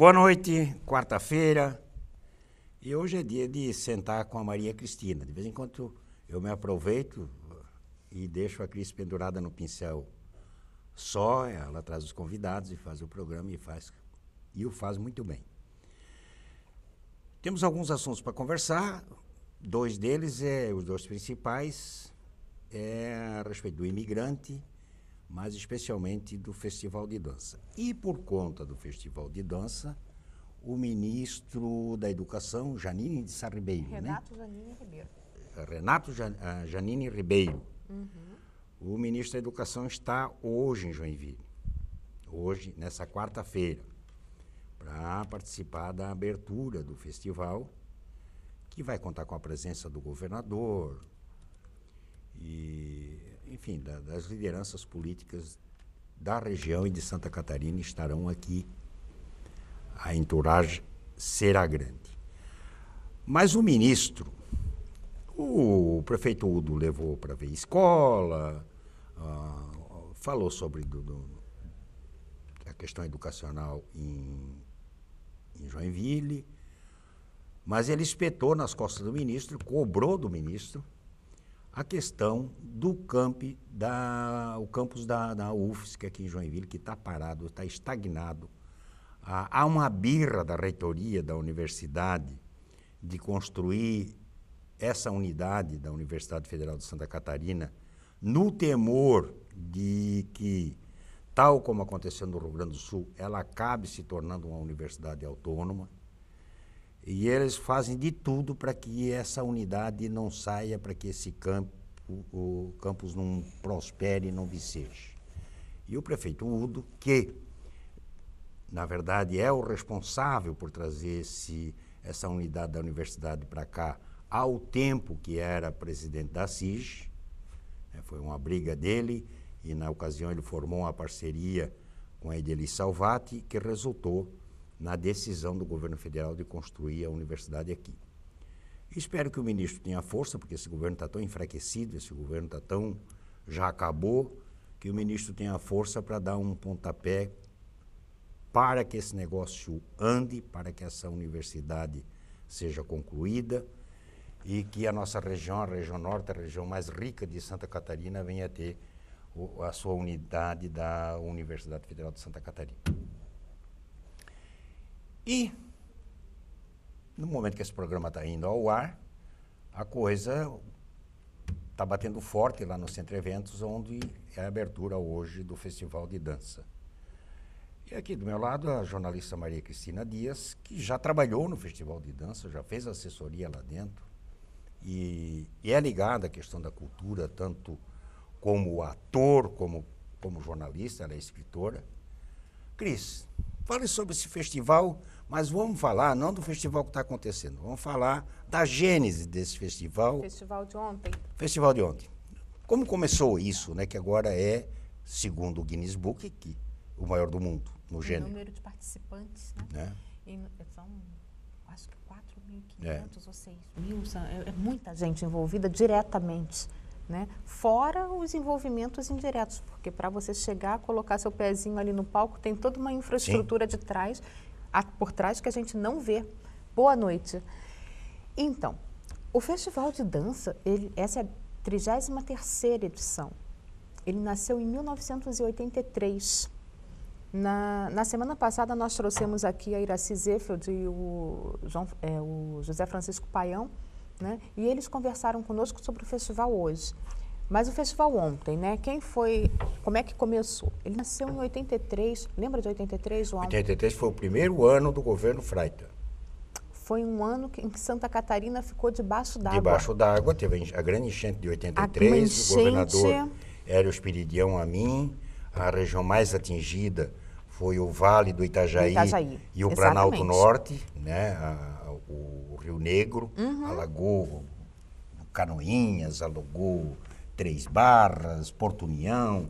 Boa noite, quarta-feira. E hoje é dia de sentar com a Maria Cristina. De vez em quando eu me aproveito e deixo a Cris pendurada no pincel só, ela traz os convidados e faz o programa e o faz muito bem. Temos alguns assuntos para conversar, dois deles, os dois principais, a respeito do imigrante, mas especialmente do Festival de Dança. E por conta do Festival de Dança, o ministro da Educação, Janine de Sá Ribeiro. Renato Janine Ribeiro. Janine Ribeiro. O ministro da Educação está hoje em Joinville, hoje, nessa quarta-feira, para participar da abertura do festival, que vai contar com a presença do governador e, enfim, das lideranças políticas da região e de Santa Catarina estarão aqui. A entourage será grande. Mas o ministro, o prefeito Udo levou para ver escola, falou sobre a questão educacional em Joinville, mas ele espetou nas costas do ministro, cobrou do ministro a questão do campus da UFSC aqui em Joinville, que está parado, está estagnado. Há uma birra da reitoria da universidade de construir essa unidade da Universidade Federal de Santa Catarina no temor de que, tal como aconteceu no Rio Grande do Sul, ela acabe se tornando uma universidade autônoma. E eles fazem de tudo para que essa unidade não saia, para que esse campus não prospere e não viceje. E o prefeito Udo, que na verdade é o responsável por trazer essa unidade da universidade para cá ao tempo que era presidente da SIG, foi uma briga dele e na ocasião ele formou uma parceria com a Edeli Salvati que resultou na decisão do governo federal de construir a universidade aqui. Espero que o ministro tenha força, porque esse governo está tão enfraquecido, esse governo já acabou, que o ministro tenha força para dar um pontapé para que esse negócio ande, para que essa universidade seja concluída e que a nossa região, a região norte, a região mais rica de Santa Catarina, venha a ter a sua unidade da Universidade Federal de Santa Catarina. E, no momento que esse programa está indo ao ar, a coisa está batendo forte lá no Centro Eventos, onde é a abertura hoje do Festival de Dança. E aqui do meu lado a jornalista Maria Cristina Dias, que já trabalhou no Festival de Dança, já fez assessoria lá dentro, e é ligada à questão da cultura, tanto como ator, como jornalista, ela é escritora. Cris, fale sobre esse festival, mas vamos falar não do festival que está acontecendo, vamos falar da gênese desse festival. Festival de ontem. Festival de ontem. Como começou isso, né, que agora é, segundo o Guinness Book, o maior do mundo, no gênero. O número de participantes, né? São, acho que 4.500 ou 6.000, é muita gente envolvida diretamente, né? Fora os envolvimentos indiretos, porque para você chegar, colocar seu pezinho ali no palco, tem toda uma infraestrutura por trás que a gente não vê. Boa noite. Então, o Festival de Dança, essa é a 33ª edição. Ele nasceu em 1983. Na semana passada, nós trouxemos aqui a Iraci Zefeld e o José Francisco Paião, né? E eles conversaram conosco sobre o festival hoje. Mas o festival ontem, né? Como é que começou? Ele nasceu em 83, lembra de 83, João? 83 foi o primeiro ano do governo Freita. Foi um ano em que Santa Catarina ficou debaixo d'água. Debaixo d'água, teve a grande enchente de 83, o governador Hélio Esperidião Amin, a região mais atingida foi o Vale do Itajaí e o Planalto Norte, né? O Rio Negro, alagou Canoinhas, alagou Três Barras, Porto União,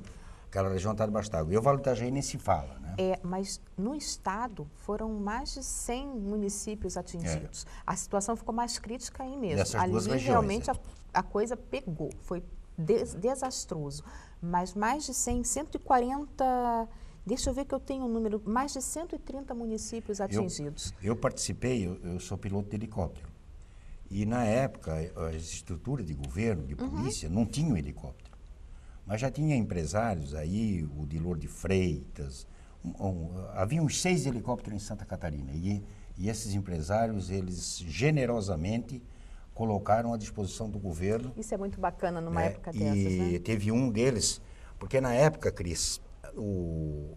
aquela região está debaixo d'água. E o Vale do Itajaí nem se fala, né? Mas no estado foram mais de 100 municípios atingidos. A situação ficou mais crítica aí mesmo. Nessas duas regiões, realmente a coisa pegou, foi desastroso. Mas mais de 140 Deixa eu ver que eu tenho um número, mais de 130 municípios atingidos. Eu participei, eu sou piloto de helicóptero. E na época, as estruturas de governo, de polícia, não tinham helicóptero. Mas já tinha empresários aí, o Dilor de Freitas, havia uns 6 helicópteros em Santa Catarina. E esses empresários, eles generosamente colocaram à disposição do governo. Isso é muito bacana numa época dessas, né? E teve um deles, porque na época, Cris,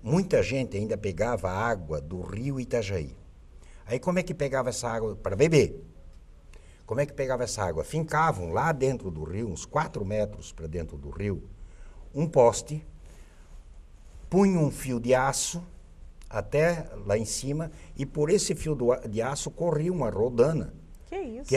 muita gente ainda pegava água do rio Itajaí. Aí como é que pegava essa água para beber? Como é que pegava essa água? Fincavam lá dentro do rio, uns 4 metros para dentro do rio, um poste, punham um fio de aço até lá em cima e por esse fio de aço corria uma rodana. Que isso?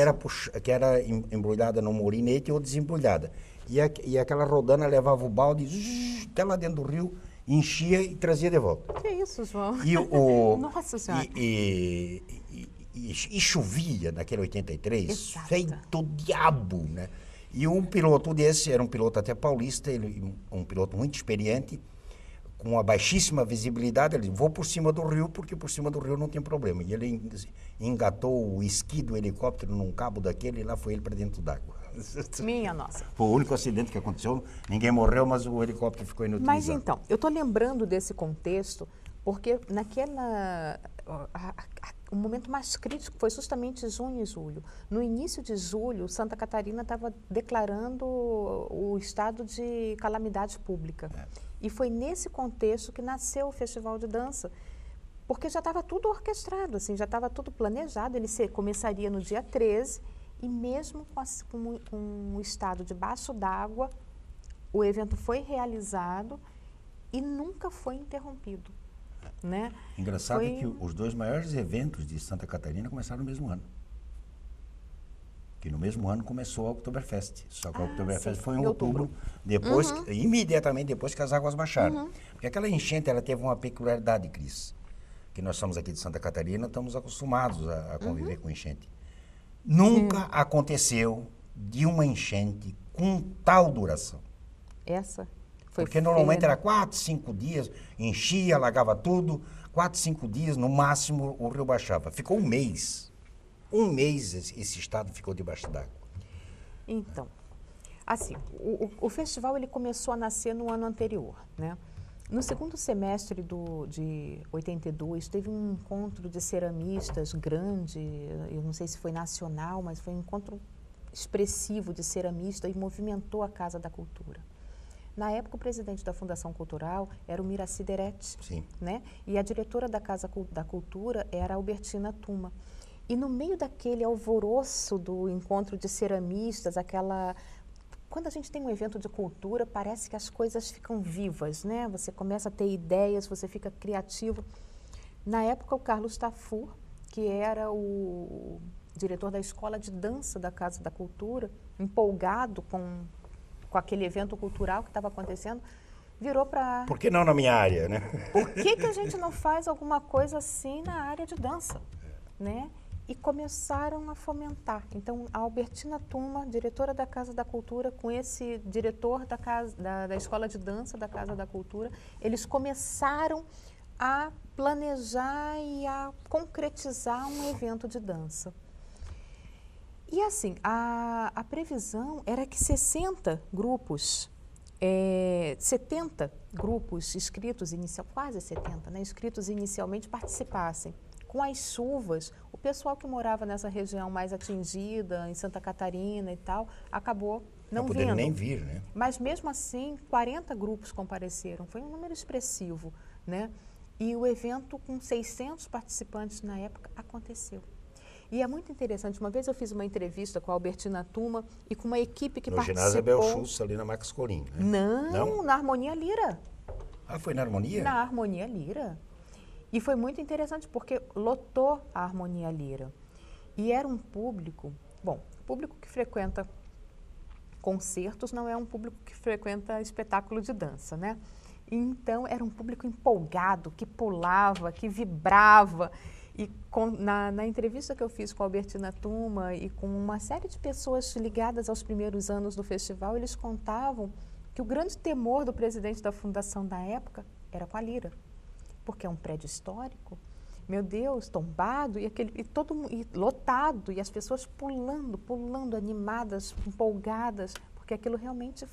Que era embrulhada no molinete ou desembrulhada. E aquela rodana levava o balde até lá dentro do rio, enchia e trazia de volta. Que isso, João? Nossa Senhora. E chovia naquele 83, Exato. feito diabo, né? E um piloto desse, era um piloto até paulista, um piloto muito experiente, com uma baixíssima visibilidade, ele disse, vou por cima do rio, porque por cima do rio não tem problema. E ele engatou o esqui do helicóptero num cabo daquele e lá foi ele para dentro d'água. Minha nossa. Foi o único acidente que aconteceu, ninguém morreu, mas o helicóptero ficou inutilizado. Mas então, eu estou lembrando desse contexto, porque o momento mais crítico foi justamente junho e julho. No início de julho, Santa Catarina estava declarando o estado de calamidade pública. E foi nesse contexto que nasceu o Festival de Dança, porque já estava tudo orquestrado, assim, já estava tudo planejado, ele começaria no dia 13, e mesmo com o estado debaixo d'água, o evento foi realizado e nunca foi interrompido. Né? Engraçado é que os 2 maiores eventos de Santa Catarina começaram no mesmo ano. Que no mesmo ano começou a Oktoberfest. Só que a Oktoberfest foi em outubro, depois, imediatamente depois que as águas baixaram. Porque aquela enchente, ela teve uma peculiaridade, Cris, que nós somos aqui de Santa Catarina, estamos acostumados a conviver com enchente. Nunca aconteceu de uma enchente com tal duração. Essa? Porque normalmente era 4, 5 dias, enchia, alagava tudo, 4, 5 dias, no máximo, o rio baixava. Ficou um mês. Um mês esse estado ficou debaixo d'água. Então, assim, o festival ele começou a nascer no ano anterior, né? No segundo semestre de 82, teve um encontro de ceramistas grande, eu não sei se foi nacional, mas foi um encontro expressivo de ceramista e movimentou a Casa da Cultura. Na época, o presidente da Fundação Cultural era o Miraci Deretti, né? E a diretora da Casa da Cultura era a Albertina Tuma. E no meio daquele alvoroço do encontro de ceramistas, quando a gente tem um evento de cultura, parece que as coisas ficam vivas, né? Você começa a ter ideias, você fica criativo. Na época, o Carlos Tafur, que era o diretor da Escola de Dança da Casa da Cultura, empolgado com aquele evento cultural que estava acontecendo, virou para... Por que não na minha área, né? Por que a gente não faz alguma coisa assim na área de dança, né? E começaram a fomentar. Então, a Albertina Tuma, diretora da Casa da Cultura, com esse diretor da Escola de Dança da Casa da Cultura, eles começaram a planejar e a concretizar um evento de dança. E assim, a previsão era que 70 grupos inscritos, quase 70, né, inscritos inicialmente participassem. Com as chuvas, o pessoal que morava nessa região mais atingida, em Santa Catarina e tal, acabou não vindo. Não nem vir, né? Mas mesmo assim, 40 grupos compareceram, foi um número expressivo, né? E o evento, com 600 participantes na época, aconteceu. E é muito interessante, uma vez eu fiz uma entrevista com a Albertina Tuma e com uma equipe que participou... No ginásio Abel Schultz, ali na Max Corim, né? Não, na Harmonia Lira. Ah, foi na Harmonia? Na Harmonia Lira. E foi muito interessante porque lotou a Harmonia Lira. E era um público... Bom, o público que frequenta concertos não é um público que frequenta espetáculo de dança, né? Então, era um público empolgado, que pulava, que vibrava. E na entrevista que eu fiz com a Albertina Tuma e com uma série de pessoas ligadas aos primeiros anos do festival, eles contavam que o grande temor do presidente da fundação da época era com a lira. porque é um prédio histórico, meu Deus, tombado, e lotado, e as pessoas pulando, animadas, empolgadas, porque aquilo realmente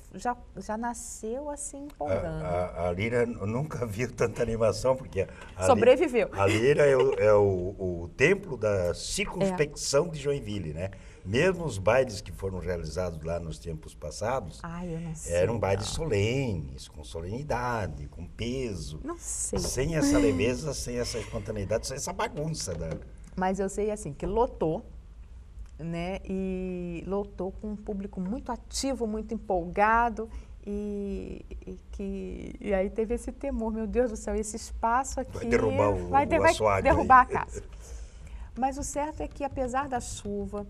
já nasceu assim, empolgando. A Lira nunca viu tanta animação, porque sobreviveu. A Lira é o templo da circunspecção de Joinville, né? Mesmo os bailes que foram realizados lá nos tempos passados, eu não sei, eram bailes solenes, com solenidade, com peso. Não sei. Sem essa leveza, sem essa espontaneidade, sem essa bagunça. Mas eu sei assim, que lotou, né? E lotou com um público muito ativo, muito empolgado. E aí teve esse temor, meu Deus do céu, esse espaço aqui vai derrubar vai derrubar a casa. Mas o certo é que, apesar da chuva,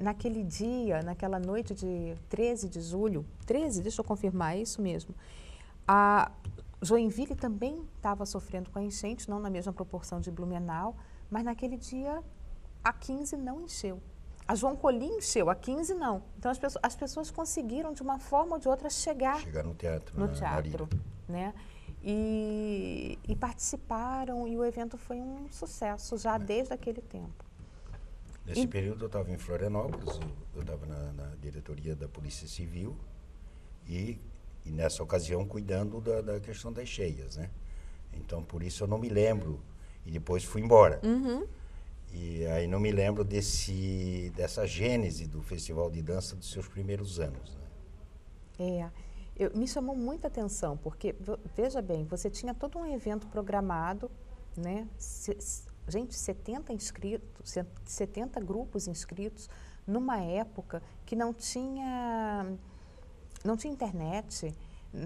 naquele dia, naquela noite de 13 de julho, 13, deixa eu confirmar, é isso mesmo, a Joinville também estava sofrendo com a enchente, não na mesma proporção de Blumenau, mas naquele dia a 15 não encheu. A João Colim encheu, a 15 não. Então as pessoas conseguiram, de uma forma ou de outra, chegar no teatro. No teatro, né? E participaram, e o evento foi um sucesso já desde aquele tempo. Nesse período eu estava em Florianópolis, eu estava na diretoria da Polícia Civil e nessa ocasião cuidando da questão das cheias, né? Então por isso eu não me lembro, e depois fui embora. E aí não me lembro dessa gênese do Festival de Dança dos seus primeiros anos, né? Me chamou muita atenção, porque, veja bem, você tinha todo um evento programado, né? Gente, 70 inscritos, 70 grupos inscritos, numa época que não tinha internet,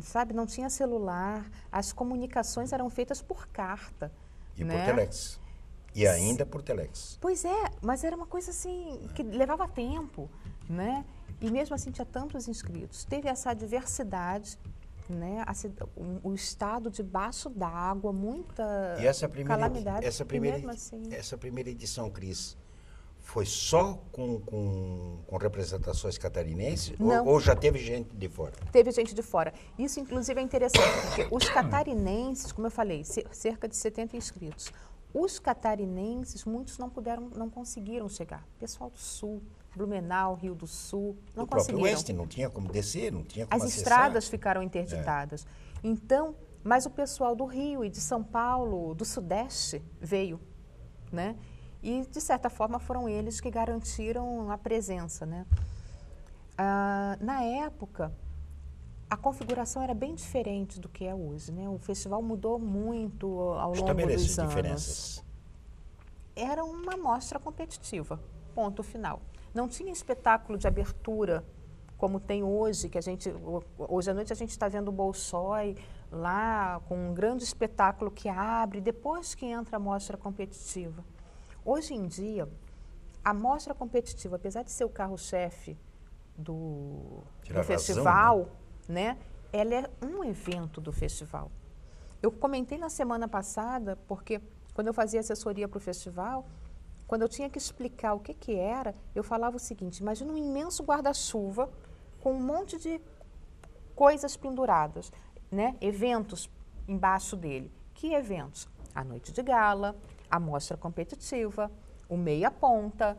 sabe? Não tinha celular, as comunicações eram feitas por carta. E né? por telex. E ainda por telex. Pois é, mas era uma coisa assim que levava tempo, né? E mesmo assim tinha tantos inscritos. Teve essa diversidade, né? O estado debaixo d'água, muita calamidade. Essa primeira edição, Cris, foi só com representações catarinenses ou já teve gente de fora? Teve gente de fora. Isso, inclusive, é interessante, porque os catarinenses, como eu falei, cerca de 70 inscritos. Os catarinenses, muitos não conseguiram chegar. Pessoal do Sul, Blumenau, Rio do Sul, não conseguiram. O próprio Oeste não tinha como descer, não tinha como acessar. As estradas ficaram interditadas. Então, mas o pessoal do Rio e de São Paulo, do Sudeste, veio, né? E, de certa forma, foram eles que garantiram a presença, né? Na época, a configuração era bem diferente do que é hoje, né? O festival mudou muito ao longo dos anos. Diferenças. Era uma mostra competitiva, ponto final. Não tinha espetáculo de abertura como tem hoje, que hoje à noite a gente está vendo o Bolshoi lá com um grande espetáculo que abre depois que entra a mostra competitiva. Hoje em dia, a mostra competitiva, apesar de ser o carro-chefe do festival, né? Ela é um evento do festival. Eu comentei na semana passada, porque quando eu fazia assessoria para o festival, quando eu tinha que explicar o que era, eu falava o seguinte: imagina um imenso guarda-chuva com um monte de coisas penduradas, né? Eventos embaixo dele. Que eventos? A noite de gala, a mostra competitiva, o meia-ponta,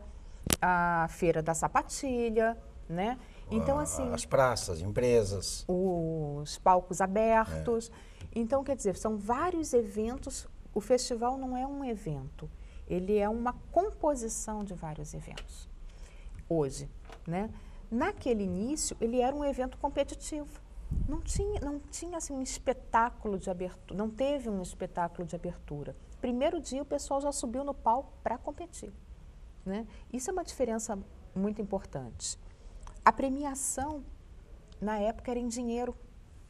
a feira da sapatilha, né? Então, assim, as praças, empresas, os palcos abertos. Então, quer dizer, são vários eventos. O festival não é um evento, ele é uma composição de vários eventos. Hoje, né? Naquele início, ele era um evento competitivo. Não tinha assim, um espetáculo de abertura, não teve um espetáculo de abertura. Primeiro dia, o pessoal já subiu no palco para competir, né? Isso é uma diferença muito importante. A premiação, na época, era em dinheiro,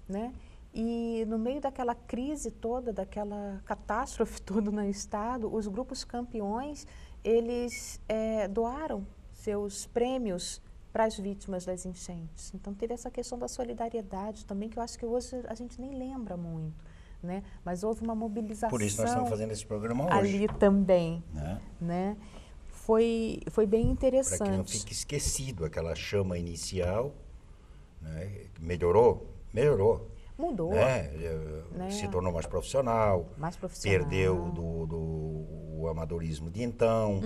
né? E no meio daquela crise toda, daquela catástrofe toda no Estado, os grupos campeões, eles doaram seus prêmios para as vítimas das enchentes. Então, teve essa questão da solidariedade também, que eu acho que hoje a gente nem lembra muito, né? Mas houve uma mobilização. Por isso nós estamos fazendo esse programa hoje. Ali também, né? Foi bem interessante. Para que não fique esquecido aquela chama inicial, né? Melhorou. Mudou. Né? Se tornou mais profissional. Mais profissional. Perdeu o amadorismo de então.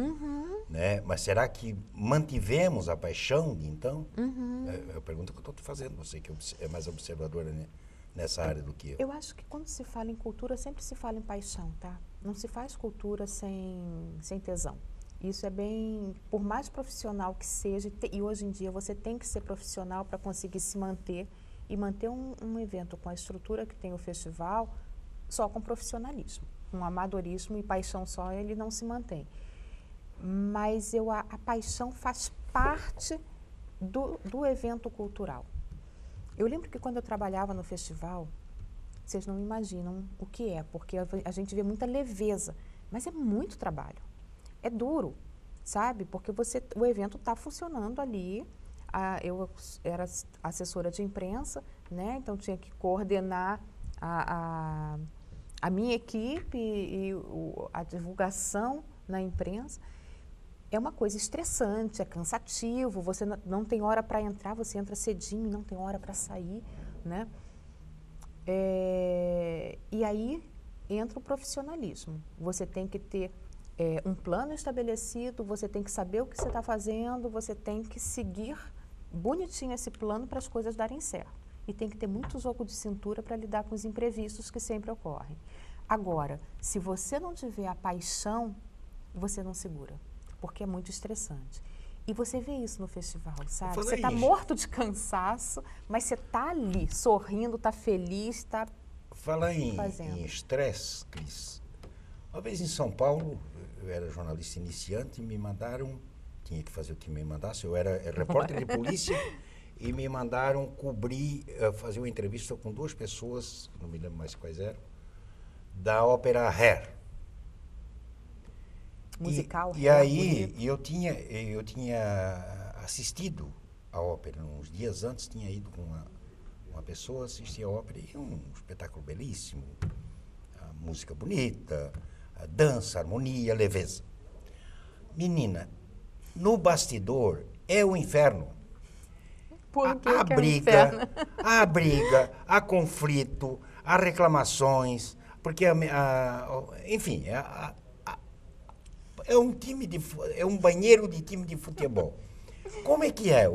Né? Mas será que mantivemos a paixão de então? É a pergunta que eu estou te fazendo. Você que é mais observadora, né? Nessa área do que eu. Eu acho que quando se fala em cultura, sempre se fala em paixão, tá? Não se faz cultura sem tesão. Isso é bem, por mais profissional que seja, e hoje em dia você tem que ser profissional para conseguir se manter e manter um evento com a estrutura que tem o festival só com profissionalismo. Com amadorismo e paixão só, ele não se mantém. Mas a paixão faz parte do evento cultural. Eu lembro que quando eu trabalhava no festival, vocês não imaginam o que é, porque a gente vê muita leveza, mas é muito trabalho. É duro, sabe? Porque o evento está funcionando ali. Eu era assessora de imprensa, né? Então tinha que coordenar a minha equipe e a divulgação na imprensa. É uma coisa estressante, é cansativo, você não tem hora para entrar, você entra cedinho e não tem hora para sair, né? E aí entra o profissionalismo. Você tem que ter um plano estabelecido, você tem que saber o que você está fazendo, você tem que seguir bonitinho esse plano para as coisas darem certo. E tem que ter muito jogo de cintura para lidar com os imprevistos que sempre ocorrem. Agora, se você não tiver a paixão, você não segura, porque é muito estressante. E você vê isso no festival, sabe? Você está morto de cansaço, mas você está ali, sorrindo, está feliz, está fazendo. Em estresse, Cris, uma vez em São Paulo, eu era jornalista iniciante e me mandaram, tinha que fazer o que me mandasse, eu era repórter de polícia e me mandaram cobrir, fazer uma entrevista com 2 pessoas, não me lembro mais quais eram, da ópera Hair. Musical. E aí eu tinha assistido a ópera, uns dias antes tinha ido com uma pessoa assistir a ópera e um espetáculo belíssimo, a música bonita, a dança, a harmonia, a leveza. Menina, no bastidor é o inferno. A briga, a briga, a conflito, a reclamações, porque enfim, é um banheiro de time de futebol. Como é que é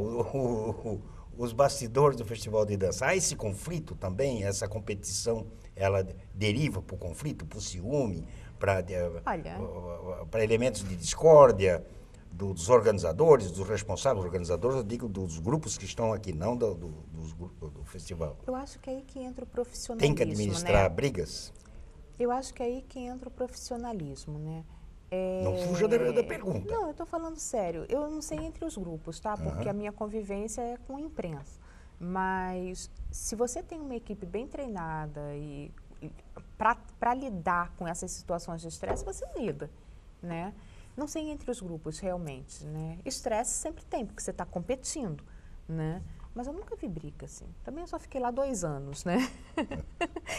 os bastidores do Festival de Dança? Há esse conflito também, essa competição, ela deriva para o conflito, para o ciúme, para elementos de discórdia dos organizadores, dos responsáveis organizadores, eu digo dos grupos que estão aqui, não do festival. Eu acho que é aí que entra o profissionalismo. Tem que administrar, né? Brigas? Eu acho que é aí que entra o profissionalismo, né? Não fuja da pergunta. Não, eu estou falando sério. Eu não sei entre os grupos, tá? Porque a minha convivência é com a imprensa. Mas se você tem uma equipe bem treinada e para lidar com essas situações de estresse, você lida, né? Não sei entre os grupos, realmente, né? Estresse sempre tem, porque você está competindo, né? Mas eu nunca vi briga, assim. Também eu só fiquei lá 2 anos, né?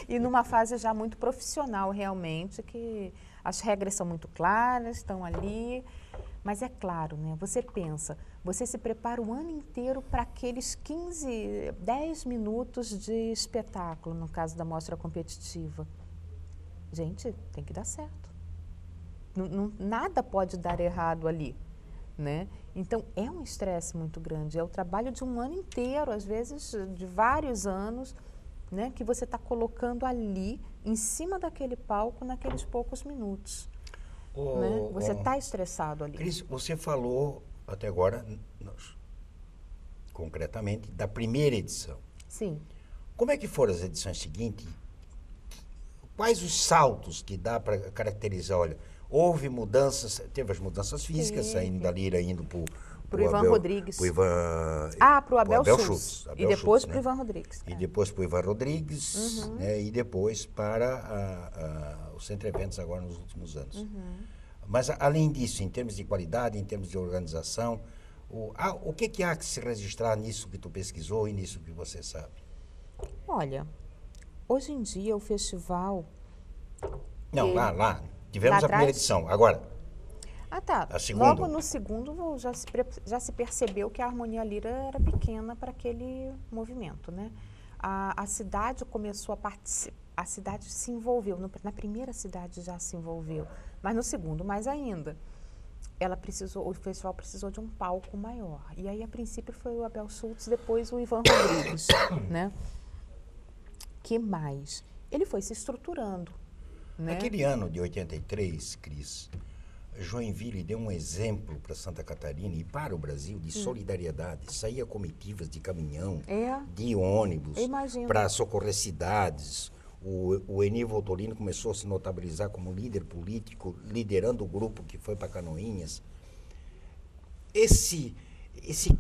E numa fase já muito profissional, realmente, que as regras são muito claras, estão ali. Mas é claro, né? Você pensa, você se prepara o ano inteiro para aqueles 10 minutos de espetáculo, no caso da mostra competitiva. Gente, tem que dar certo. Nada pode dar errado ali, né? Então, é um estresse muito grande, é o trabalho de um ano inteiro, às vezes de vários anos, né, que você está colocando ali, em cima daquele palco, naqueles poucos minutos. Né? Você está estressado ali. Cris, você falou até agora, concretamente, da primeira edição. Sim. Como é que foram as edições seguintes? Quais os saltos que dá para caracterizar? Olha, houve mudanças, teve as mudanças físicas, saindo da Lira, indo para o Ivan Rodrigues. Para o Abel Schultz. E depois para o Ivan Rodrigues. E depois para o Ivan Rodrigues, né? E depois para os Centro Eventos agora nos últimos anos. Mas, além disso, em termos de qualidade, em termos de organização, o que há que se registrar nisso que tu pesquisou e nisso que você sabe? Olha, hoje em dia o festival... Não, lá. Tivemos a primeira edição. Agora, tá. A segunda. Logo no segundo já se percebeu que a Harmonia Lira era pequena para aquele movimento, né? a cidade começou a participar, a cidade se envolveu, na primeira cidade já se envolveu, mas no segundo mais ainda. O festival precisou de um palco maior. E aí, a princípio, foi o Abel Schultz, depois o Ivan Rodrigues, né? Que mais? Ele foi se estruturando, né? Naquele ano de 83, Cris, Joinville deu um exemplo para Santa Catarina e para o Brasil de solidariedade. Saía comitivas de caminhão, de ônibus, para socorrer cidades. O Eni Voltolino começou a se notabilizar como líder político, liderando o grupo que foi para Canoinhas. Esse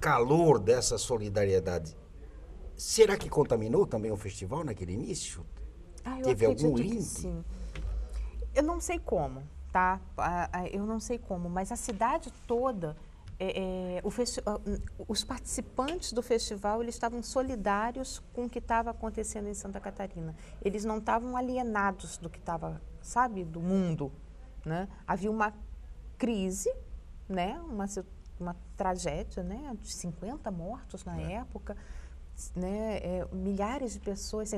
calor dessa solidariedade, será que contaminou também o festival naquele início? Teve algum link? Sim. Eu não sei como, tá? Eu não sei como, mas a cidade toda, os participantes do festival, eles estavam solidários com o que estava acontecendo em Santa Catarina. Eles não estavam alienados do que estava, sabe, do mundo, né? Havia uma crise, né? Uma tragédia, né? De 50 mortos na época, né? Milhares de pessoas,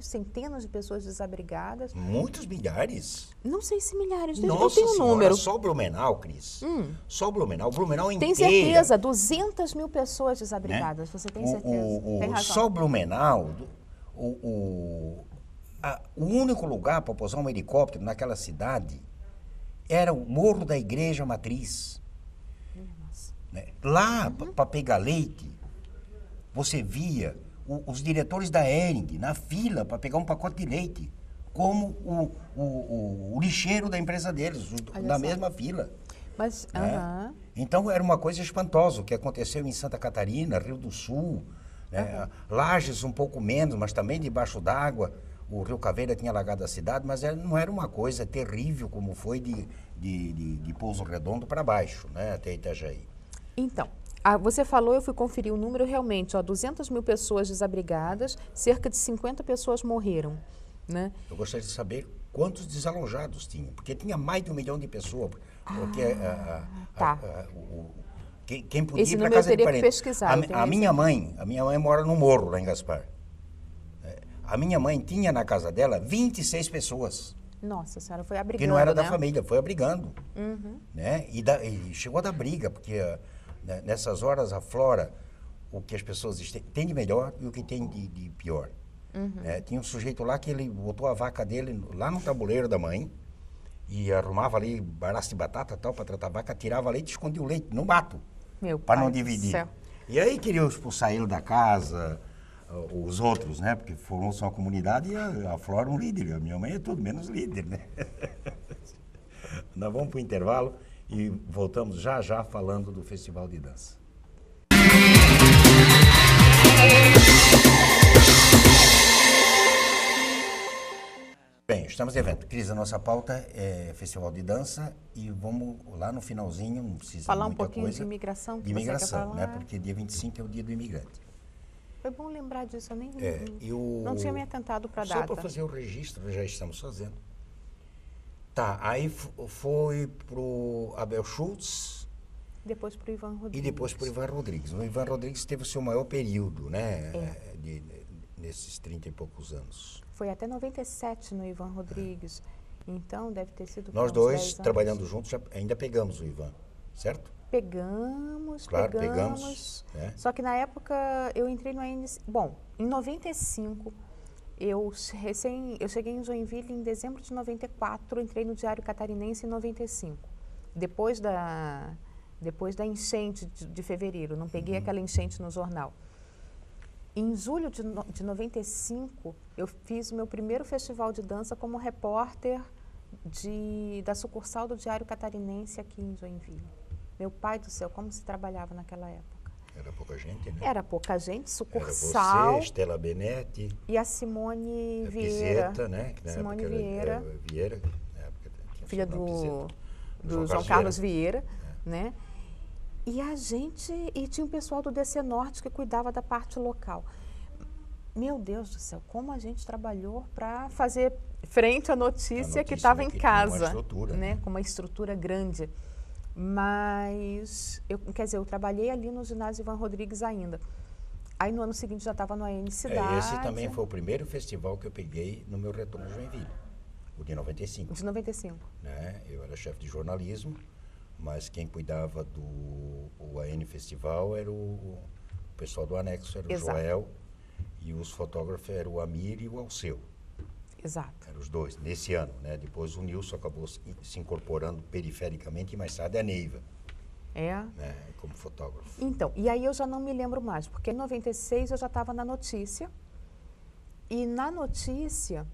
centenas de pessoas desabrigadas. Muitos milhares? Não sei se milhares, Nossa eu tenho um número. Só Blumenau, Cris. Só Blumenau inteiro. Tem certeza, 200 mil pessoas desabrigadas, né? Você tem certeza? Tem razão. Só Blumenau, o único lugar para pousar um helicóptero naquela cidade era o Morro da Igreja Matriz. Nossa. Né? Lá, para pegar leite, você via os diretores da Hering na fila para pegar um pacote de leite, como o lixeiro da empresa deles, na mesma fila. Mas, né? Então, era uma coisa espantosa o que aconteceu em Santa Catarina, Rio do Sul, né? Lages um pouco menos, mas também debaixo d'água. O Rio Caveira tinha alagado a cidade, mas não era uma coisa terrível como foi de Pouso Redondo para baixo, né? Até Itajaí. Então, você falou, eu fui conferir o número, realmente, 200 mil pessoas desabrigadas, cerca de 50 pessoas morreram, né? Eu gostaria de saber quantos desalojados tinham, porque tinha mais de 1 milhão de pessoas. Porque quem podia esse ir para número casa eu teria de que parente. pesquisar. A minha mãe mora no Morro, lá em Gaspar. A minha mãe tinha na casa dela 26 pessoas. Nossa senhora, foi abrigando, que não era né? da família, foi abrigando. Né? E chegou a dar briga, porque nessas horas aflora o que as pessoas têm de melhor e o que tem de pior. Tinha um sujeito lá que ele botou a vaca dele lá no tabuleiro da mãe e arrumava ali baraço de batata e tal para tratar a vaca, tirava leite e escondia o leite no mato para não dividir. Céu. E aí queriam expulsar ele da casa, os outros, né? Porque formou-se uma comunidade e a Flora um líder. A minha mãe é tudo menos líder, né? Nós vamos para o intervalo e voltamos já falando do Festival de Dança. Bem, estamos de evento. Cris, a nossa pauta é Festival de Dança e vamos lá no finalzinho, não precisa falar muita um pouquinho coisa, de imigração. De imigração, né? Porque dia 25 é o dia do imigrante. Foi bom lembrar disso, eu nem não tinha me atentado para a data. Só para fazer o registro, já estamos fazendo. Tá, aí foi pro Abel Schultz. Depois pro Ivan Rodrigues. E depois pro Ivan Rodrigues. O Ivan Rodrigues teve o seu maior período, né? Nesses 30 e poucos anos. Foi até 97 no Ivan Rodrigues. Então, deve ter sido... Nós dois, trabalhando juntos, ainda pegamos o Ivan, certo? Pegamos. Né? Só que na época eu entrei no ANC... Bom, em 95, eu cheguei em Joinville em dezembro de 94, entrei no Diário Catarinense em 95. Depois da enchente de fevereiro, não peguei aquela enchente no jornal. Em julho de 95, eu fiz o meu primeiro festival de dança como repórter da sucursal do Diário Catarinense aqui em Joinville. Meu pai do céu, como se trabalhava naquela época. Era pouca gente, né? Era pouca gente, sucursal. Era você, Estela Benetti. E a Simone Vieira. Piseta, né? Simone Vieira. Vieira, na época, filha do João Carlos Vieira, né? E tinha um pessoal do DC Norte que cuidava da parte local. Meu Deus do céu, como a gente trabalhou para fazer frente à notícia que estava em casa, né? Com uma estrutura grande. Mas, eu trabalhei ali no ginásio Ivan Rodrigues ainda. Aí no ano seguinte já estava no AN Cidade. Esse também foi o primeiro festival que eu peguei no meu retorno de Joinville, o de 95. De 95. Né? Eu era chefe de jornalismo, mas quem cuidava do AN Festival era o pessoal do anexo, era o Exato. Joel, e os fotógrafos eram o Amir e o Alceu. Exato. Eram os dois, nesse ano. Né? Depois o Nilson acabou se incorporando perifericamente e mais tarde a Neiva. Né? Como fotógrafo. Então, e aí eu já não me lembro mais, porque em 96 eu já estava na notícia, e na notícia...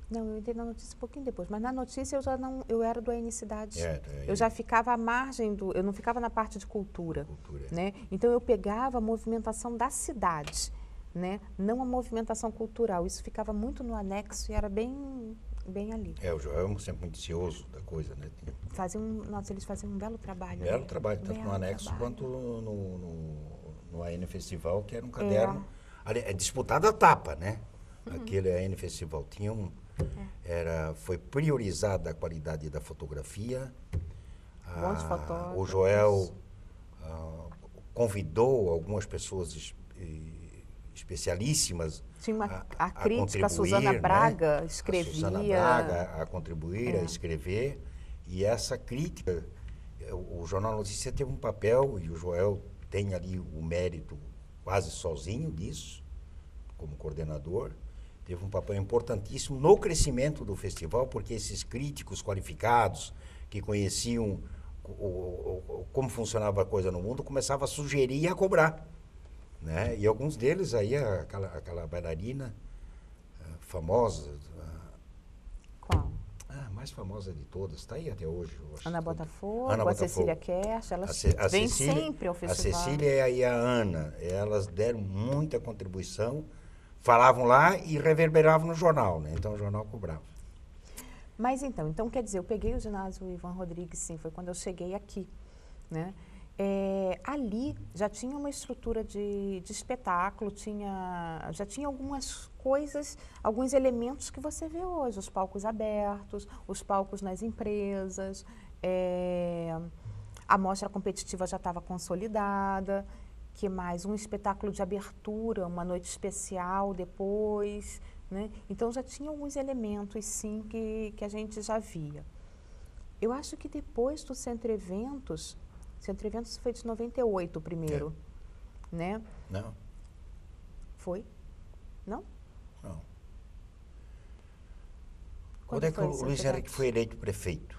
Não, eu entrei na notícia um pouquinho depois, mas na notícia eu já não, eu era do AN Cidade. Eu já ficava à margem do, eu não ficava na parte de cultura, né? Então eu pegava a movimentação da cidade, né? Não a movimentação cultural. Isso ficava muito no anexo e era bem ali. O Joel é sempre muito cioso da coisa, né? Nossa, eles faziam um belo trabalho. Belo trabalho, tanto no anexo quanto no AN Festival, que era um caderno. É disputado a tapa, né? Aquele AN Festival tinha foi priorizada a qualidade da fotografia. Bons fotógrafos. O Joel convidou algumas pessoas especialíssmas. Tinha a crítica, a Suzana Braga, né? Escrevia. A Suzana Braga a contribuir, a escrever. E essa crítica, o Jornal Notícia teve um papel, e o Joel tem ali o mérito quase sozinho disso, como coordenador. Teve um papel importantíssimo no crescimento do festival, porque esses críticos qualificados, que conheciam como funcionava a coisa no mundo, começavam a sugerir e a cobrar. Né? E alguns deles, aí, aquela bailarina famosa... Qual? A mais famosa de todas, está aí até hoje. Ana Botafogo, a Cecília Kersh, elas vêm sempre ao festival. A Cecília e a Ana, elas deram muita contribuição, falavam lá e reverberavam no jornal, né? Então o jornal cobrava. Mas então quer dizer, eu peguei o ginásio Ivan Rodrigues, sim, foi quando eu cheguei aqui, né? Ali já tinha uma estrutura de espetáculo, já tinha algumas coisas, alguns elementos que você vê hoje, os palcos abertos, os palcos nas empresas, a mostra competitiva já estava consolidada, que mais? Um espetáculo de abertura, uma noite especial depois, né? Então já tinha alguns elementos, sim, que a gente já via. Eu acho que depois do Centro Eventos foi de 98 o primeiro, né? Não. Foi? Não? Não. Quando é que o Luiz Henrique foi eleito prefeito?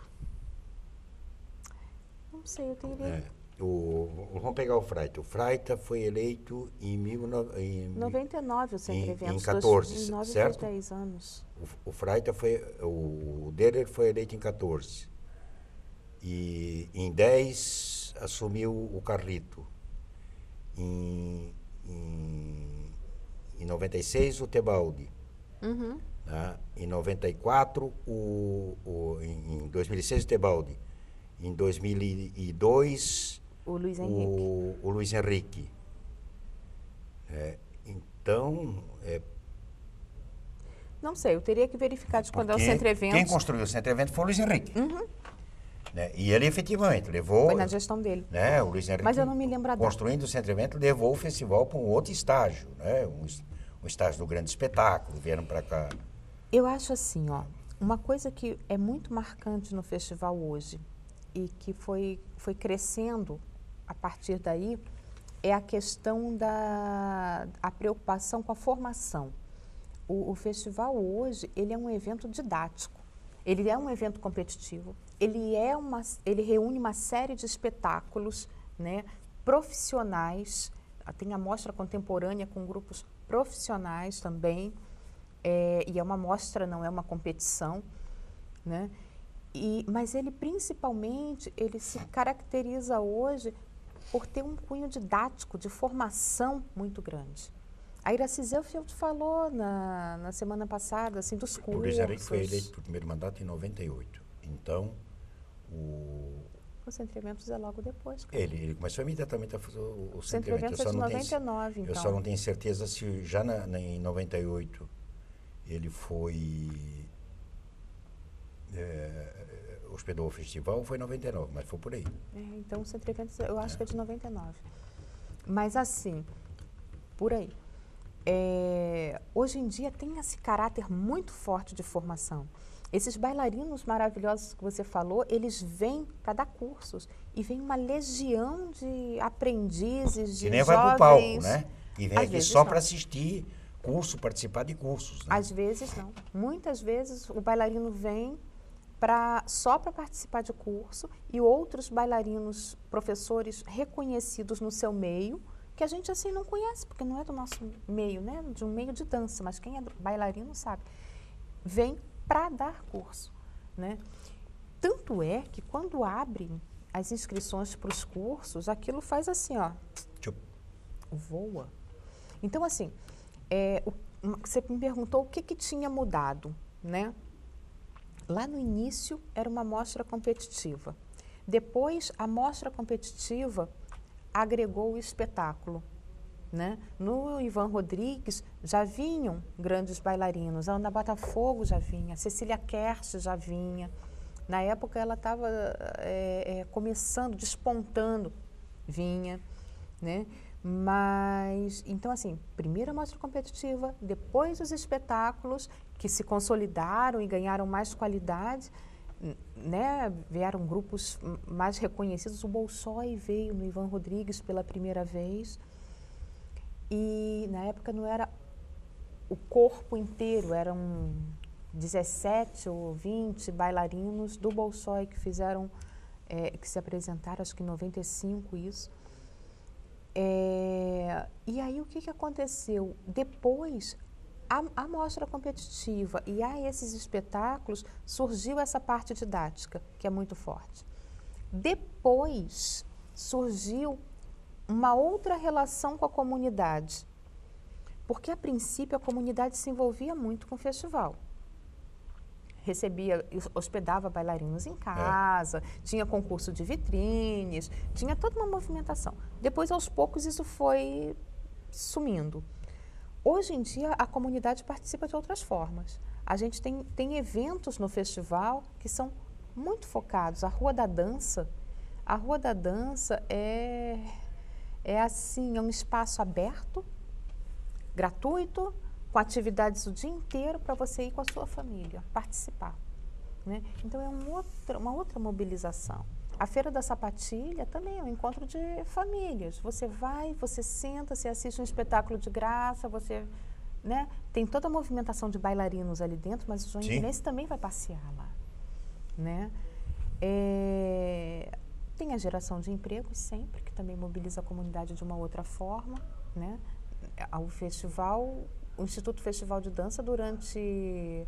Não sei, eu teria... Vamos pegar o Freita. O Freita foi eleito em 99 o Centro Eventos. Em 14, 2009 certo? Fez 10 anos. O Freita o Deller foi eleito em 14. E em 10 assumiu o Carlito. Em 96 o Tebaldi. Né? Em 94 em 2006 o Tebaldi. Em 2002 o Luiz Henrique. O Luiz Henrique. Então não sei, eu teria que verificar de quando é o Centro Eventos. Quem construiu o Centro Eventos foi o Luiz Henrique. Né? E ele efetivamente levou... Foi na gestão dele. Né? O Luiz Henrique, mas eu não me lembro construindo o Centro Eventos, levou o festival para um outro estágio, né? Um estágio do grande espetáculo, vieram para cá. Eu acho assim, uma coisa que é muito marcante no festival hoje e que foi crescendo a partir daí é a questão a preocupação com a formação. O festival hoje, ele é um evento didático, ele é um evento competitivo, ele reúne uma série de espetáculos, né, profissionais, tem a mostra contemporânea com grupos profissionais também, e é uma mostra, não é uma competição, né? Mas ele principalmente, ele se caracteriza hoje por ter um cunho didático, de formação muito grande. A Iracy Zelfeld falou na semana passada, assim, dos cursos. O Luiz Henrique foi eleito para o primeiro mandato em 98. Então, o Centro Eventos é logo depois. Ele começou imediatamente a fazer o Centro Eventos é de 99, então. Eu só não tenho certeza se já em 98 ele foi... hospedou o festival ou foi em 99, mas foi por aí. Então o Centro Eventos eu acho que é de 99. Mas assim, por aí. Hoje em dia tem esse caráter muito forte de formação. Esses bailarinos maravilhosos que você falou, eles vêm para dar cursos e vem uma legião de aprendizes, de que nem jovens. Vai pro palco, né? E vem Às aqui vezes só não. para assistir curso, participar de cursos, né? Às vezes não. Muitas vezes o bailarino vem só para participar de curso e outros bailarinos, professores reconhecidos no seu meio, que a gente assim não conhece, porque não é do nosso meio, né? De um meio de dança, mas quem é bailarino sabe. Vem para dar curso, né? Tanto é que quando abrem as inscrições para os cursos, aquilo faz assim, ó, voa. Então, assim, você me perguntou o que tinha mudado, né? Lá no início era uma mostra competitiva. Depois, a mostra competitiva agregou o espetáculo, né? No Ivan Rodrigues já vinham grandes bailarinos, a Ana Botafogo já vinha, a Cecília Kersh já vinha. Na época ela estava começando, despontando, vinha, né? Mas, então assim, primeiro a mostra competitiva, depois os espetáculos que se consolidaram e ganharam mais qualidade, né? Vieram grupos mais reconhecidos, o Bolshoi veio no Ivan Rodrigues pela primeira vez, e na época não era o corpo inteiro, eram 17 ou 20 bailarinos do Bolshoi que fizeram, que se apresentaram, acho que em 95 isso. E aí o que aconteceu? Depois, a mostra competitiva e a esses espetáculos, surgiu essa parte didática, que é muito forte. Depois, surgiu uma outra relação com a comunidade, porque a princípio a comunidade se envolvia muito com o festival. Hospedava bailarinos em casa, tinha concurso de vitrines, tinha toda uma movimentação. Depois, aos poucos, isso foi sumindo. Hoje em dia, a comunidade participa de outras formas. A gente tem eventos no festival que são muito focados. A Rua da Dança assim, é um espaço aberto, gratuito, com atividades o dia inteiro para você ir com a sua família, participar, né? Então, é uma outra mobilização. A Feira da Sapatilha também é um encontro de famílias. Você vai, você senta, você assiste um espetáculo de graça, você, né? Tem toda a movimentação de bailarinos ali dentro, mas o joinvilense também vai passear lá, né? Tem a geração de empregos sempre, que também mobiliza a comunidade de uma outra forma, né? O Instituto Festival de Dança, durante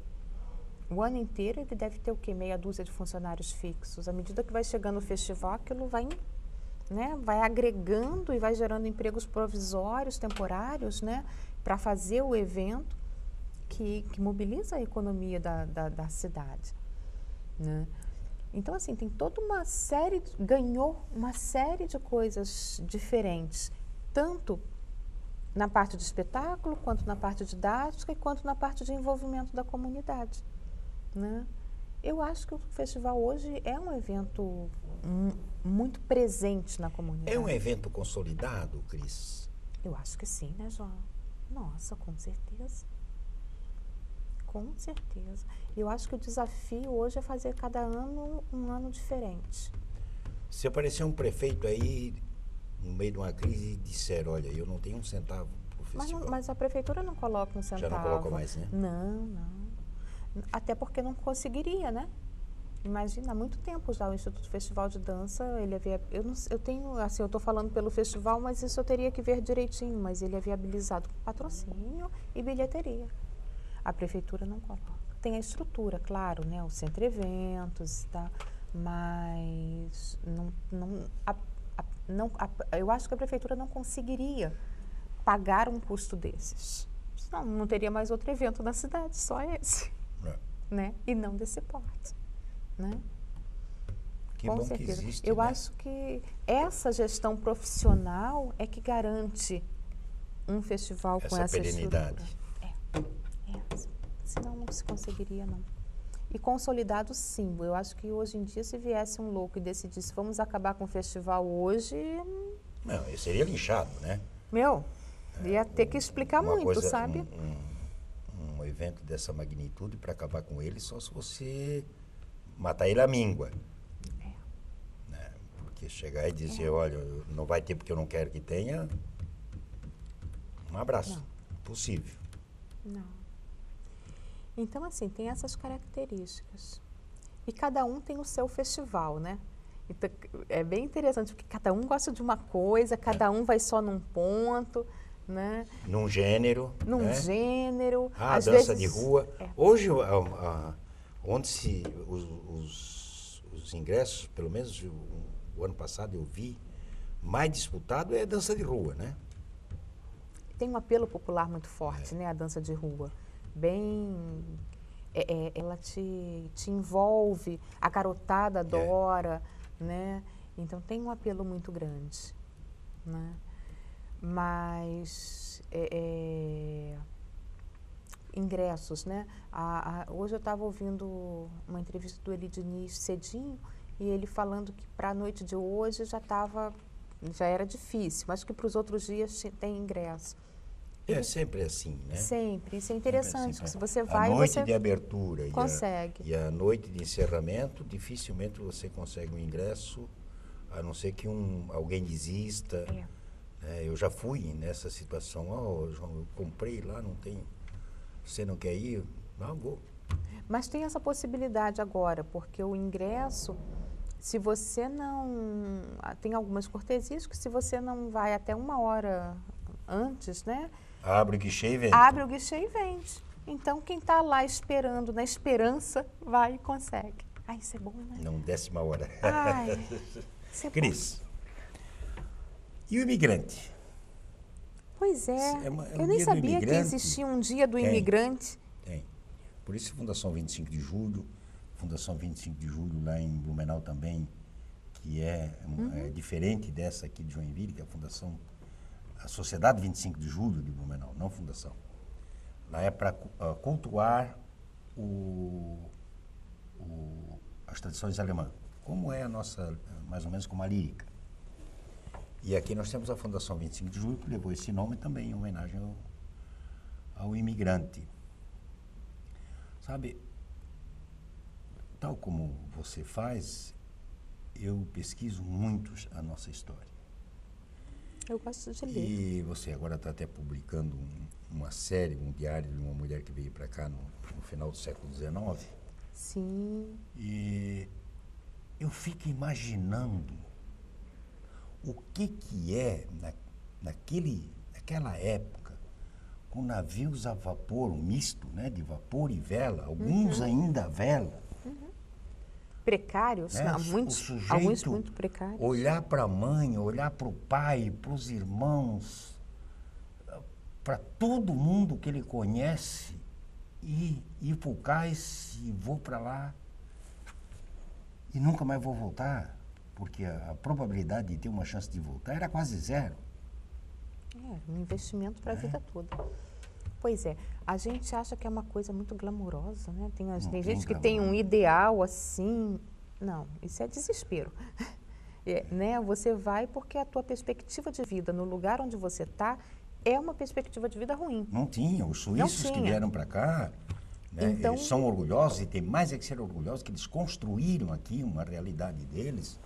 o ano inteiro, ele deve ter o quê? Meia dúzia de funcionários fixos. À medida que vai chegando o festival, aquilo vai, né, vai agregando e vai gerando empregos provisórios, temporários, né, para fazer o evento que mobiliza a economia da cidade, né? Então, assim, tem toda uma série, ganhou uma série de coisas diferentes, tanto na parte de espetáculo, quanto na parte didática e quanto na parte de envolvimento da comunidade, né? Eu acho que o festival hoje é um evento muito presente na comunidade. É um evento consolidado, Cris? Eu acho que sim, né, João? Nossa, com certeza. Com certeza. Eu acho que o desafio hoje é fazer cada ano um ano diferente. Se aparecer um prefeito aí no meio de uma crise e disser, olha, eu não tenho um centavo para o festival. Mas a prefeitura não coloca um centavo. Já não coloca mais, né? Não. Até porque não conseguiria, né? Imagina, há muito tempo já o Instituto Festival de Dança, ele eu tenho, assim, eu estou falando pelo festival, mas isso eu teria que ver direitinho, mas ele é viabilizado com patrocínio e bilheteria. A prefeitura não coloca. Tem a estrutura, claro, né? O centro eventos, tá? Mas eu acho que a prefeitura não conseguiria pagar um custo desses. Senão, não teria mais outro evento na cidade, só esse, né? E não desse porte, né? Que com bom certeza. que existe, eu né? acho que essa gestão profissional é que garante um festival com essa perenidade. estrutura. Senão não se conseguiria, não. E consolidado, sim. Eu acho que hoje em dia, se viesse um louco e decidisse, vamos acabar com o festival hoje... Não, eu seria linchado, né? Ia ter que explicar muito, coisa, sabe? Um evento dessa magnitude, para acabar com ele, só se você matar ele à míngua. Né? Porque chegar e dizer, olha, não vai ter porque eu não quero que tenha, um abraço. Não. Possível. Não. Então, assim, tem essas características. E cada um tem o seu festival, né? Então, é bem interessante, porque cada um gosta de uma coisa, cada um vai só num ponto, né? Num gênero. Num né? gênero. Ah, às dança vezes, de rua. Hoje, onde os ingressos, pelo menos o ano passado eu vi, mais disputado é a dança de rua, né? Tem um apelo popular muito forte, né? A dança de rua. Bem... ela te envolve, a garotada adora, né? Então tem um apelo muito grande, né? Mas ingressos, né? Hoje eu estava ouvindo uma entrevista do Eli Diniz cedinho e ele falando que para a noite de hoje já era difícil, mas que para os outros dias tem ingresso. É sempre assim, né? Sempre. Isso é interessante, assim, que se você vai, a noite você de abertura consegue. e a noite de encerramento, dificilmente você consegue um ingresso, a não ser que alguém desista. Eu já fui nessa situação. João, eu comprei lá, não tem... Você não quer ir? Não, vou. Mas tem essa possibilidade agora, porque o ingresso, se você não... Tem algumas cortesias que se você não vai até 1 hora antes, né? Abre o guichê e vende. Abre o guichê e vende. Então, quem está lá esperando, na esperança, vai e consegue. Ai, isso é bom, né? Não, 10ª hora. Ai, isso é Cris, e o imigrante? Pois é. Eu um nem dia do sabia que imigrante. existia um dia do imigrante. Tem. Por isso, Fundação 25 de Julho, Fundação 25 de Julho lá em Blumenau também, que é diferente dessa aqui de Joinville, que é a Sociedade 25 de Julho de Blumenau, não fundação. Lá é para cultuar as tradições alemãs, como é a nossa, mais ou menos como a lírica. E aqui nós temos a Fundação 25 de Julho, que levou esse nome também em homenagem ao imigrante. Sabe, tal como você faz, eu pesquiso muito a nossa história. Eu gosto de ler. E você agora está até publicando uma série, um diário de uma mulher que veio para cá no final do século XIX. Sim. E eu fico imaginando o que é naquela época, com navios a vapor, um misto, né, de vapor e vela, alguns ainda a vela. Precários, né? alguns muito precários. Olhar para a mãe, olhar para o pai, para os irmãos, para todo mundo que ele conhece, e ir para o cais e vou para lá e nunca mais vou voltar, porque a probabilidade de ter uma chance de voltar era quase zero. Um investimento para a vida toda. Pois é, a gente acha que é uma coisa muito glamurosa, né? Tem gente que tem um ideal assim. Não, isso é desespero. Né? Você vai porque a tua perspectiva de vida no lugar onde você está é uma perspectiva de vida ruim. Não tinha. Os suíços que vieram para cá, né, então, eles são orgulhosos, e tem mais é que ser orgulhosos, que eles construíram aqui uma realidade deles.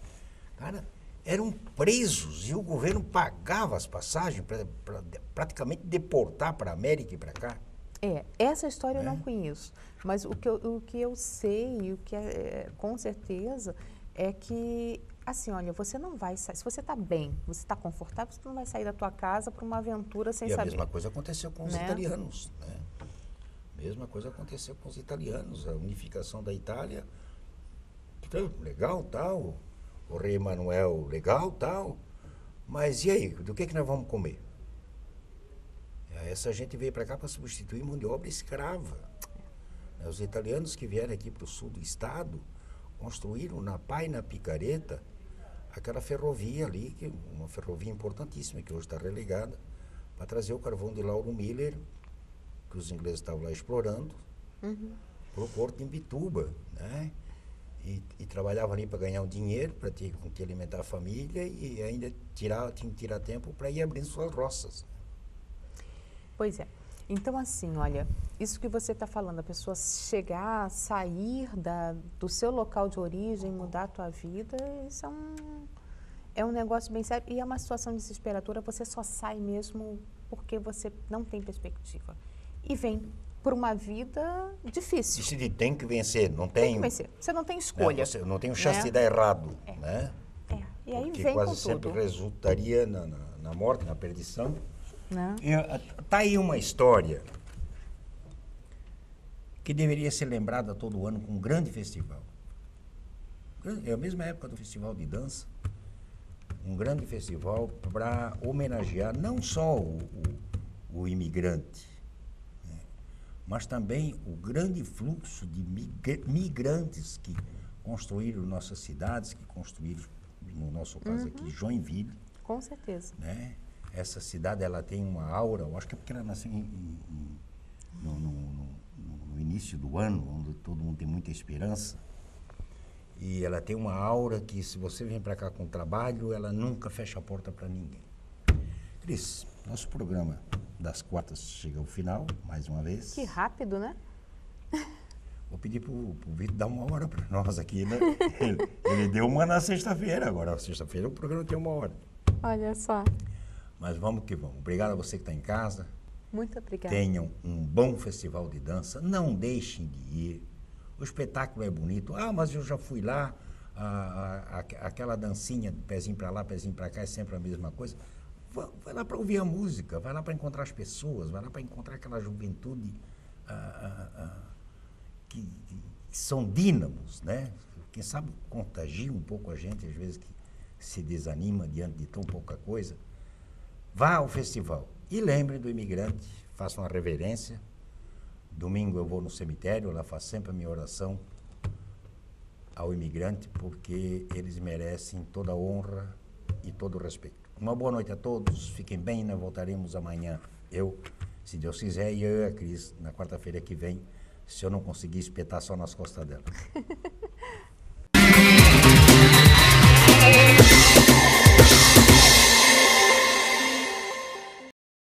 Cara, eram presos e o governo pagava as passagens para praticamente deportar para a América e para cá. Essa história eu não conheço, mas o que eu sei, e o que com certeza, é que, assim, olha, você não vai sair, se você está bem, você está confortável, você não vai sair da tua casa para uma aventura sem saber. E a mesma coisa aconteceu com os italianos, né? Mesma coisa aconteceu com os italianos, a unificação da Itália, legal, tal, o rei Emanuel, legal, tal, mas e aí, do que nós vamos comer? Essa gente veio para cá para substituir mão de obra escrava. Os italianos que vieram aqui para o sul do estado construíram na Pá e na Picareta aquela ferrovia ali, que uma ferrovia importantíssima, que hoje está relegada, para trazer o carvão de Lauro Miller, que os ingleses estavam lá explorando, para o porto de Imbituba, né? E trabalhava ali para ganhar um dinheiro, para ter com que alimentar a família e ainda tinha que tirar tempo para ir abrindo suas roças. Pois é. Então, assim, olha, isso que você está falando, a pessoa chegar, sair do seu local de origem, mudar a tua vida, isso é um negócio bem sério. E é uma situação desesperadora, você só sai mesmo porque você não tem perspectiva. E vem por uma vida difícil. Decide, tem que vencer, não Tem tem... que vencer. Você não tem escolha. Você não tem chance de dar errado, né? E aí porque vem quase com sempre tudo. resultaria na morte, na perdição. Né? Tá aí uma história que deveria ser lembrada todo ano com um grande festival. É a mesma época do festival de dança. Um grande festival para homenagear não só o imigrante, né, mas também o grande fluxo de migrantes que construíram nossas cidades, que construíram, no nosso caso aqui, Joinville. Com certeza. Né? Essa cidade, ela tem uma aura, eu acho que é porque ela nasceu no início do ano, onde todo mundo tem muita esperança. E ela tem uma aura que, se você vem para cá com trabalho, ela nunca fecha a porta para ninguém. Cris, nosso programa das quartas chega ao final, mais uma vez. Que rápido, né? Vou pedir para o Vitor dar uma hora para nós aqui, né? Ele deu uma na sexta-feira, agora na sexta-feira o programa tem uma hora. Olha só. Mas vamos que vamos. Obrigado a você que está em casa. Muito obrigada. Tenham um bom festival de dança. Não deixem de ir. O espetáculo é bonito. Ah, mas eu já fui lá. Aquela dancinha, pezinho para lá, pezinho para cá, é sempre a mesma coisa. Vai lá para ouvir a música, vai lá para encontrar as pessoas, vai lá para encontrar aquela juventude que são dínamos, né? Quem sabe contagia um pouco a gente, às vezes que se desanima diante de tão pouca coisa. Vá ao festival e lembre do imigrante, faça uma reverência. Domingo eu vou no cemitério, lá faço sempre a minha oração ao imigrante, porque eles merecem toda a honra e todo o respeito. Uma boa noite a todos, fiquem bem, nós voltaremos amanhã. Eu, se Deus quiser, e eu e a Cris, na quarta-feira que vem, se eu não conseguir espetar só nas costas dela.